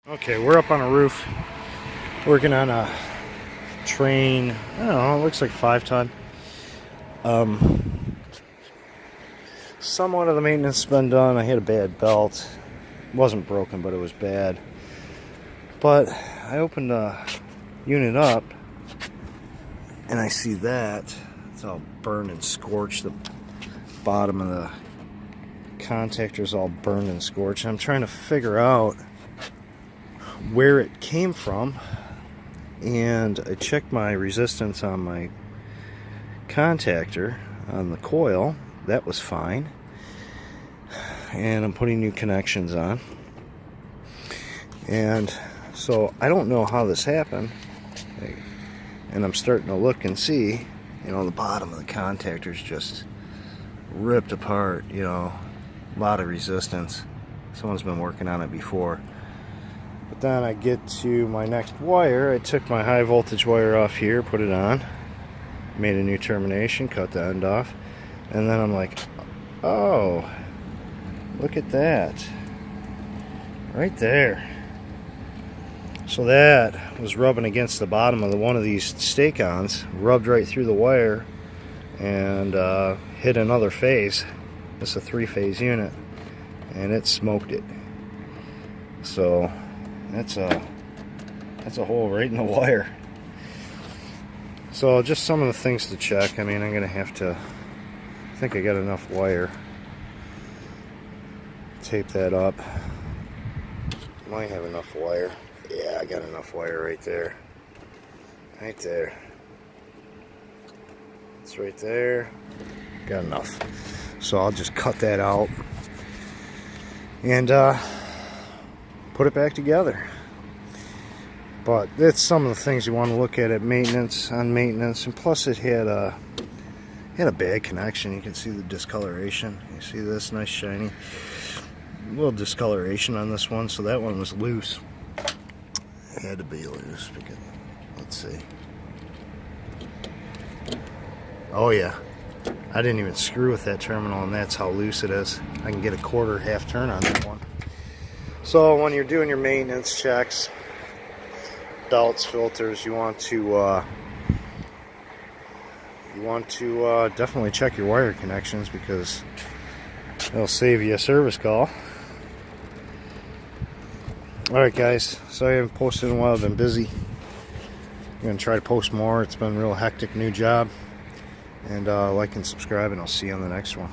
Okay, we're up on a roof working on a Trane. I don't know, it looks like 5-ton. Somewhat of the maintenance has been done. I had a bad belt. It wasn't broken, but it was bad. But I opened the unit up and I see that it's all burned and scorched. The bottom of the contactor is all burned and scorched. I'm trying to figure out where it came from, and I checked my resistance on my contactor on the coil. That was fine, and I'm putting new connections on, and so I don't know how this happened, and I'm starting to look and see, you know, the bottom of the contactor is just ripped apart, you know, a lot of resistance. Someone's been working on it before. But then I get to my next wire. I took my high voltage wire off here, put it on, made a new termination, cut the end off, and then I'm like, oh, look at that right there. So that was rubbing against the bottom of one of these stake-ons, rubbed right through the wire and hit another phase. It's a 3-phase unit, and it smoked it. So that's a hole right in the wire. So just some of the things to check. I mean, I'm gonna have to, I think I got enough wire. Tape that up. Might have enough wire. Yeah, I got enough wire right there. Right there. It's right there. Got enough. So I'll just cut that out and put it back together. But that's some of the things you want to look at maintenance, on maintenance, and plus it had a bad connection. You can see the discoloration. You see this nice shiny little discoloration on this one, so that one was loose. It had to be loose because, let's see. Oh yeah, I didn't even screw with that terminal, and that's how loose it is. I can get a quarter half turn on that one. So when you're doing your maintenance checks, belts, filters, you want to definitely check your wire connections, because it'll save you a service call. Alright guys, so I haven't posted in a while. I've been busy. I'm going to try to post more. It's been a real hectic new job. And like and subscribe, and I'll see you on the next one.